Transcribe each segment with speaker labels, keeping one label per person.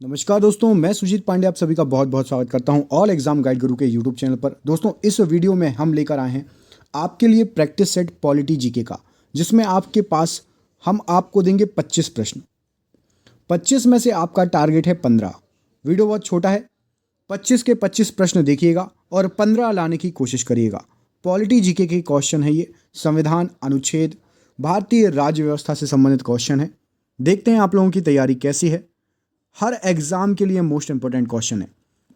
Speaker 1: नमस्कार दोस्तों, मैं सुजीत पांडे आप सभी का बहुत बहुत स्वागत करता हूं ऑल एग्जाम गाइड गुरु के यूट्यूब चैनल पर। दोस्तों, इस वीडियो में हम लेकर आए हैं आपके लिए प्रैक्टिस सेट पॉलिटी जीके का, जिसमें आपके पास हम आपको देंगे 25 प्रश्न। 25 में से आपका टारगेट है 15। वीडियो बहुत छोटा है, 25 के 25 प्रश्न देखिएगा और 15 लाने की कोशिश करिएगा। पॉलिटी जीके के क्वेश्चन है ये, संविधान, अनुच्छेद, भारतीय राज्य व्यवस्था से संबंधित क्वेश्चन है। देखते हैं आप लोगों की तैयारी कैसी है। हर एग्जाम के लिए मोस्ट इंपॉर्टेंट क्वेश्चन है।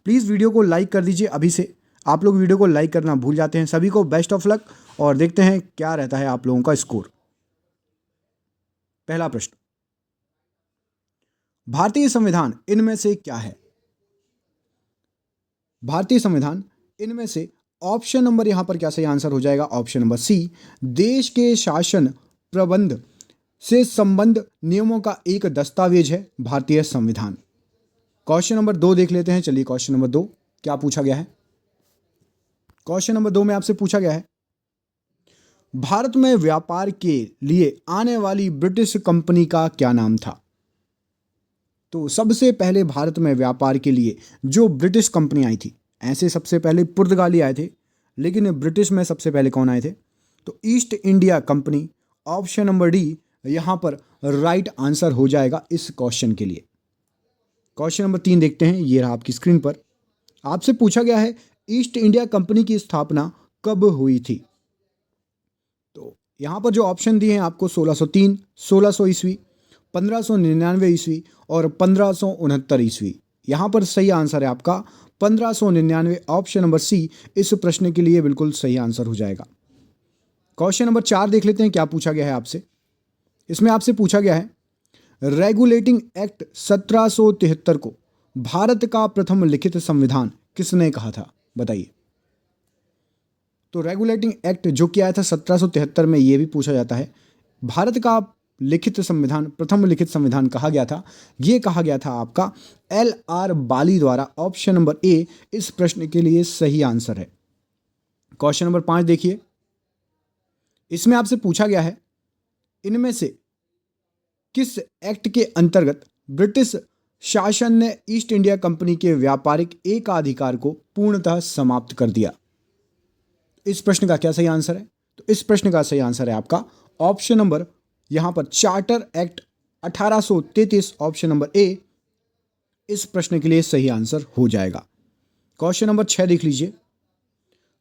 Speaker 1: प्लीज़ वीडियो को लाइक कर दीजिए अभी से। आप लोग वीडियो को लाइक करना भूल जाते हैं। सभी को बेस्ट ऑफ लक और देखते हैं क्या रहता है आप लोगों का स्कोर। पहला प्रश्न, भारतीय संविधान इनमें से क्या है? भारतीय संविधान इनमें से ऑप्शन नंबर, यहां पर क्या सही आंसर हो जाएगा? ऑप्शन नंबर सी, देश के शासन प्रबंध से संबंध नियमों का एक दस्तावेज है भारतीय संविधान। क्वेश्चन नंबर 2 देख लेते हैं। चलिए, क्वेश्चन नंबर 2 क्या पूछा गया है? क्वेश्चन नंबर 2 में आपसे पूछा गया है, भारत में व्यापार के लिए आने वाली ब्रिटिश कंपनी का क्या नाम था? तो सबसे पहले भारत में व्यापार के लिए जो ब्रिटिश कंपनी आई थी, ऐसे सबसे पहले पुर्तगाली आए थे, लेकिन ब्रिटिश में सबसे पहले कौन आए थे? तो east India company. Option number D यहां पर राइट आंसर हो जाएगा इस क्वेश्चन के लिए। क्वेश्चन नंबर 3 देखते हैं, ये रहा आपकी स्क्रीन पर। आपसे पूछा गया है, ईस्ट इंडिया कंपनी की स्थापना कब हुई थी? तो यहां पर जो ऑप्शन दिए हैं आपको 1603, 1600 ईस्वी, 1599 ईस्वी और 1569 ईस्वी। यहां पर सही आंसर है आपका 1599। ऑप्शन नंबर सी इस प्रश्न के लिए बिल्कुल सही आंसर हो जाएगा। क्वेश्चन नंबर 4 देख लेते हैं, क्या पूछा गया है आपसे। इसमें आपसे पूछा गया है, रेगुलेटिंग एक्ट 1773 को भारत का प्रथम लिखित संविधान किसने कहा था? बताइए। तो रेगुलेटिंग एक्ट जो किया था 1773 में, यह भी पूछा जाता है, भारत का लिखित संविधान, प्रथम लिखित संविधान कहा गया था। यह कहा गया था आपका LR बाली द्वारा। ऑप्शन नंबर ए इस प्रश्न के लिए सही आंसर है। क्वेश्चन नंबर 5 देखिए, इसमें आपसे पूछा गया है, इनमें से किस एक्ट के अंतर्गत ब्रिटिश शासन ने ईस्ट इंडिया कंपनी के व्यापारिक एकाधिकार को पूर्णतः समाप्त कर दिया? इस प्रश्न का क्या सही आंसर है? तो इस प्रश्न का सही आंसर है आपका ऑप्शन नंबर, यहां पर charter act 1833। Option number A इस प्रश्न के लिए सही आंसर हो जाएगा। क्वेश्चन नंबर 6 देख लीजिए।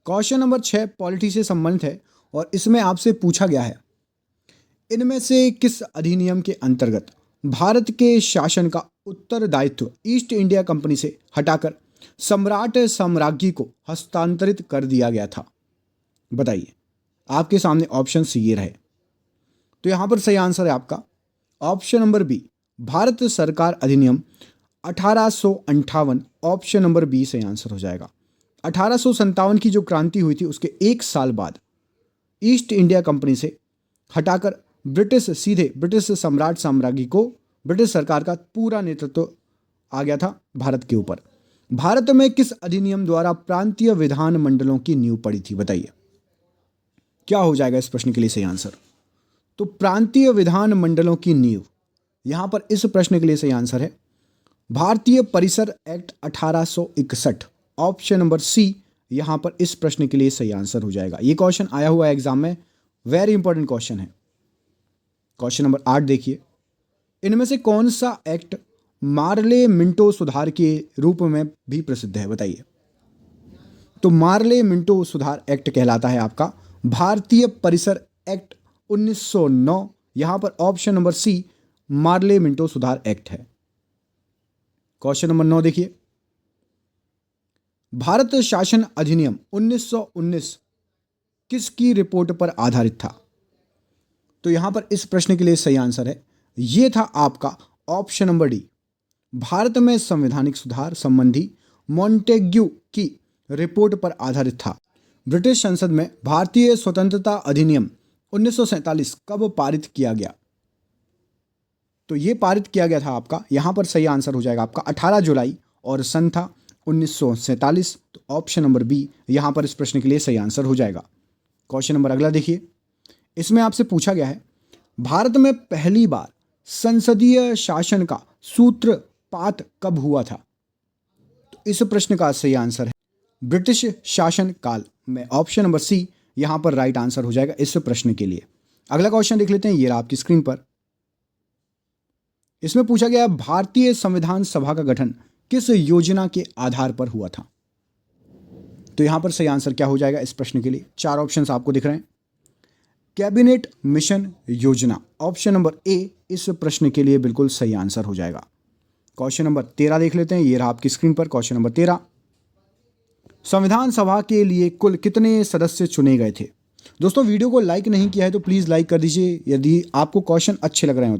Speaker 1: क्वेश्चन नंबर 6 पॉलिटी से संबंधित है और इसमें आपसे पूछा गया है, इनमें से किस अधिनियम के अंतर्गत भारत के शासन का उत्तरदायित्व ईस्ट इंडिया कंपनी से हटाकर सम्राट साम्राज्ञी को हस्तांतरित कर दिया गया था? बताइए। आपके सामने ऑप्शन ये रहे, तो यहां पर सही आंसर है आपका ऑप्शन नंबर बी, भारत सरकार अधिनियम 1858। ऑप्शन नंबर बी सही आंसर हो जाएगा। 1857 की जो क्रांति हुई थी, उसके एक साल बाद ईस्ट इंडिया कंपनी से हटाकर सीधे ब्रिटिश सम्राट साम्राज्ञी को, ब्रिटिश सरकार का पूरा नेतृत्व आ गया था भारत के ऊपर। भारत में किस अधिनियम द्वारा प्रांतीय विधान मंडलों की नींव पड़ी थी? बताइए, क्या हो जाएगा इस प्रश्न के लिए सही आंसर? तो प्रांतीय विधान मंडलों की नींव, यहां पर इस प्रश्न के लिए सही आंसर है भारतीय परिसर एक्ट 1861। ऑप्शन नंबर सी यहां पर इस प्रश्न के लिए सही आंसर हो जाएगा। यह क्वेश्चन आया हुआ है एग्जाम में, वेरी इंपॉर्टेंट क्वेश्चन है। क्वेश्चन नंबर 8 देखिए, इनमें से कौन सा एक्ट मार्ले मिंटो सुधार के रूप में भी प्रसिद्ध है? बताइए। तो मार्ले मिंटो सुधार एक्ट कहलाता है आपका भारतीय परिसर एक्ट 1909। यहां पर option number C Morley Minto सुधार एक्ट है। क्वेश्चन नंबर 9 देखिए, भारत शासन अधिनियम 1919 किसकी रिपोर्ट पर आधारित था? तो यहां पर इस प्रश्न के लिए सही आंसर है, यह था आपका ऑप्शन नंबर डी, भारत में संवैधानिक सुधार संबंधी मॉन्टेग्यू की रिपोर्ट पर आधारित था। ब्रिटिश संसद में भारतीय स्वतंत्रता अधिनियम 1947 कब पारित किया गया? तो यह पारित किया गया था आपका, यहां पर सही आंसर हो जाएगा आपका 18 जुलाई और सन था 1947। तो ऑप्शन नंबर बी यहां पर इस प्रश्न के लिए सही आंसर हो जाएगा। क्वेश्चन नंबर अगला देखिए, इसमें आपसे पूछा गया है, भारत में पहली बार संसदीय शासन का सूत्र पात कब हुआ था? तो इस प्रश्न का सही आंसर है ब्रिटिश शासन काल में। ऑप्शन नंबर सी यहां पर राइट आंसर हो जाएगा इस प्रश्न के लिए। अगला क्वेश्चन देख लेते हैं, ये रहा आपकी स्क्रीन पर। इसमें पूछा गया भारतीय संविधान सभा का गठन किस योजना के आधार पर हुआ था? तो यहां पर सही आंसर क्या हो जाएगा इस प्रश्न के लिए? चार ऑप्शंस आपको दिख रहे हैं। कैबिनेट मिशन योजना, ऑप्शन नंबर ए इस प्रश्न के लिए बिल्कुल सही आंसर हो जाएगा। क्वेश्चन नंबर 13 देख लेते हैं, ये रहा आपकी स्क्रीन पर। क्वेश्चन नंबर 13, संविधान सभा के लिए कुल कितने सदस्य चुने गए थे? दोस्तों वीडियो को लाइक नहीं किया है तो प्लीज़ लाइक कर दीजिए यदि आपको क्वेश्चन अच्छे लग रहे हो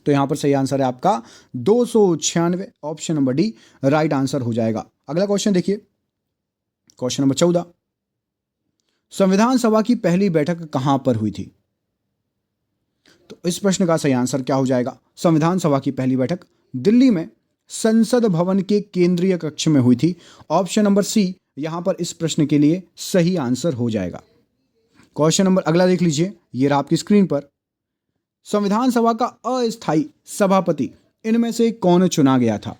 Speaker 1: तो यहाँ पर सही आंसर है आपका 296, option number D right answer हो जाएगा। अगला क्वेश्चन देखिए, क्वेश्चन नंबर 14, संविधान सभा की पहली बैठक कहां पर हुई थी? तो इस प्रश्न का सही आंसर क्या हो जाएगा? संविधान सभा की पहली बैठक दिल्ली में संसद भवन के केंद्रीय कक्ष में हुई थी। ऑप्शन नंबर सी यहां पर इस प्रश्न के लिए सही आंसर हो जाएगा। क्वेश्चन नंबर अगला देख लीजिए, ये रहा आपकी स्क्रीन पर। संविधान सभा का अस्थायी सभापति इनमें से कौन चुना गया था?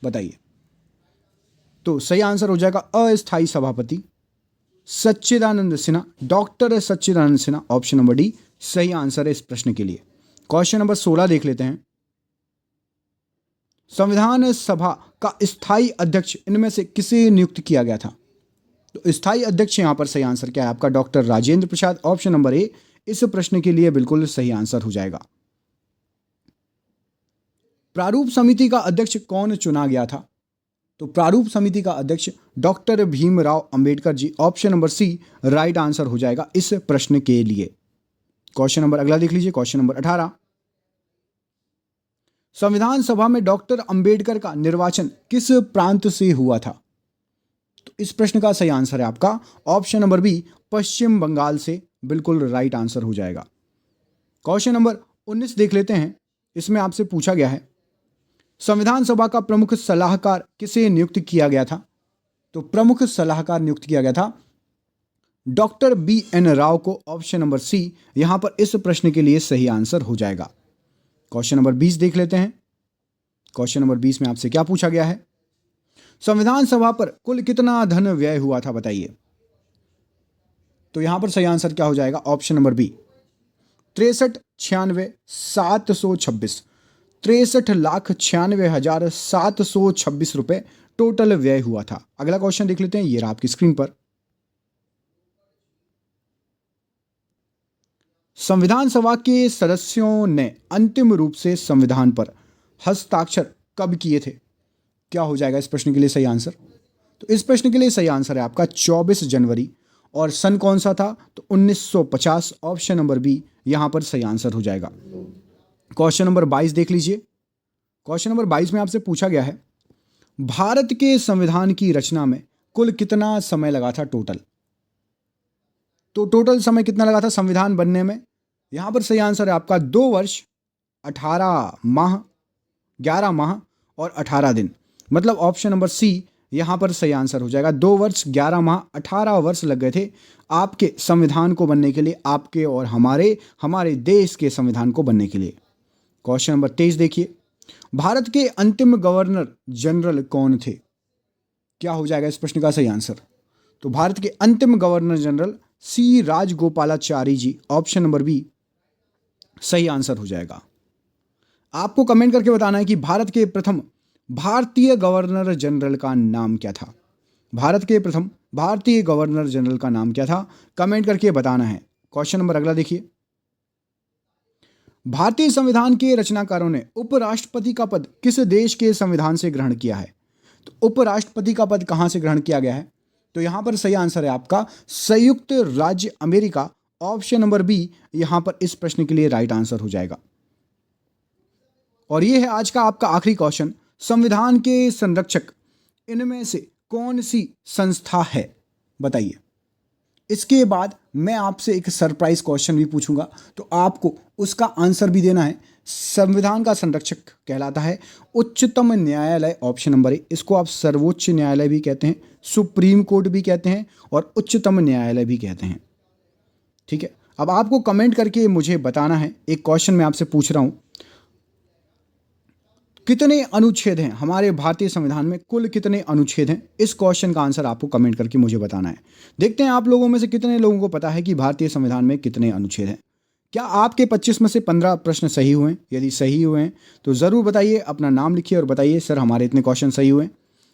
Speaker 1: बताइए। तो सही आंसर हो जाएगा अस्थायी सभापति सच्चिदानंद सिन्हा, डॉक्टर सच्चिदानंद सिन्हा। ऑप्शन नंबर डी सही आंसर है इस प्रश्न के लिए। क्वेश्चन नंबर 16 देख लेते हैं, संविधान सभा का स्थायी अध्यक्ष इनमें से किसे नियुक्त किया गया था? तो स्थायी अध्यक्ष यहां पर सही आंसर क्या है आपका? Doctor Rajendra Prasad. Option number A इस प्रश्न के लिए बिल्कुल सही आंसर हो जाएगा। प्रारूप समिति का अध्यक्ष कौन चुना गया था? तो प्रारूप समिति का अध्यक्ष doctor Bhimrao Ambedkar ji. Option number C right answer हो जाएगा इस प्रश्न के लिए। क्वेश्चन नंबर अगला देख लीजिए, क्वेश्चन नंबर 18, संविधान सभा में डॉक्टर अंबेडकर का निर्वाचन किस प्रांत से हुआ था? तो इस प्रश्न का सही आंसर है आपका ऑप्शन नंबर बी पश्चिम बंगाल से, बिल्कुल राइट आंसर हो जाएगा। क्वेश्चन नंबर 19 देख लेते हैं, इसमें आपसे पूछा गया है संविधान सभा का प्रमुख सलाहकार किसे नियुक्त किया गया था? तो प्रमुख सलाहकार नियुक्त किया गया था डॉक्टर BN राव को। ऑप्शन नंबर सी यहां पर इस प्रश्न के लिए सही आंसर हो जाएगा। क्वेश्चन नंबर 20 देख लेते हैं। क्वेश्चन नंबर 20 में आपसे क्या पूछा गया है? संविधान सभा पर कुल कितना धन व्यय हुआ था बताइए। तो यहां पर सही आंसर क्या हो जाएगा? ऑप्शन नंबर बी 63,96,726, 63,96,726 रुपए टोटल व्यय हुआ था। अगला क्वेश्चन देख लेते हैं, ये रहा आपकी स्क्रीन पर। संविधान सभा के सदस्यों ने अंतिम रूप से संविधान पर हस्ताक्षर कब किए थे? क्या हो जाएगा इस प्रश्न के लिए सही आंसर? तो इस प्रश्न के लिए सही आंसर है आपका 24 जनवरी। और सन कौन सा था? तो 1950। ऑप्शन नंबर बी यहां पर सही आंसर हो जाएगा। क्वेश्चन नंबर 22 देख लीजिए। क्वेश्चन नंबर 22 में आपसे पूछा गया है भारत के संविधान की रचना में कुल कितना समय लगा था टोटल? तो टोटल समय कितना लगा था संविधान बनने में? यहां पर सही आंसर है आपका 2 वर्ष 18 माह 11 माह और 18 दिन, मतलब ऑप्शन नंबर सी यहां पर सही आंसर हो जाएगा। 2 वर्ष 11 माह 18 वर्ष लग गए थे आपके संविधान को बनने के लिए, आपके और हमारे देश के संविधान को बनने के लिए। क्वेश्चन नंबर 23 देखिए, भारत के अंतिम गवर्नर जनरल कौन थे? क्या हो जाएगा इस प्रश्न का सही आंसर? तो भारत के अंतिम गवर्नर जनरल सी राजगोपालाचारी जी। ऑप्शन नंबर बी सही आंसर हो जाएगा। आपको कमेंट करके बताना है कि भारत के प्रथम भारतीय गवर्नर जनरल का नाम क्या था? भारत के प्रथम भारतीय गवर्नर जनरल का नाम क्या था? कमेंट करके बताना है। क्वेश्चन नंबर अगला देखिए, भारतीय संविधान के रचनाकारों ने उपराष्ट्रपति का पद किस देश के संविधान से ग्रहण किया है? तो उपराष्ट्रपति का पद कहां से ग्रहण किया गया है? तो यहां पर सही आंसर है आपका संयुक्त राज्य अमेरिका। ऑप्शन नंबर बी यहां पर इस प्रश्न के लिए राइट आंसर हो जाएगा। और यह है आज का आपका आखिरी क्वेश्चन, संविधान के संरक्षक इनमें से कौन सी संस्था है? बताइए। इसके बाद मैं आपसे एक सरप्राइज क्वेश्चन भी पूछूंगा, तो आपको उसका आंसर भी देना है। संविधान का संरक्षक कहलाता है उच्चतम न्यायालय। ऑप्शन नंबर ए, इसको आप सर्वोच्च न्यायालय भी कहते हैं, सुप्रीम कोर्ट भी कहते हैं और उच्चतम न्यायालय भी कहते हैं। ठीक है, अब आपको कमेंट करके मुझे बताना है। एक क्वेश्चन मैं आपसे पूछ रहा हूं, कितने अनुच्छेद हैं हमारे भारतीय संविधान में, कुल कितने अनुच्छेद हैं? इस क्वेश्चन का आंसर आपको कमेंट करके मुझे बताना है। देखते हैं आप लोगों में से कितने लोगों को पता है कि भारतीय संविधान में कितने अनुच्छेद हैं। क्या आपके 25 में से 15 प्रश्न सही हुए हैं? यदि सही हुए हैं तो ज़रूर बताइए, अपना नाम लिखिए और बताइए सर हमारे इतने क्वेश्चन सही हुए हैं।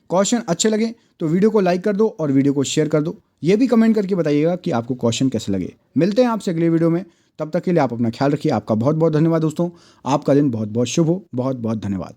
Speaker 1: क्वेश्चन अच्छे लगे तो वीडियो को लाइक कर दो और वीडियो को शेयर कर दो। ये भी कमेंट करके बताइएगा कि आपको क्वेश्चन कैसे लगे। मिलते हैं आपसे अगले वीडियो में, तब तक के लिए आप अपना ख्याल रखिए। आपका बहुत बहुत धन्यवाद दोस्तों, आपका दिन बहुत बहुत शुभ हो। बहुत बहुत धन्यवाद।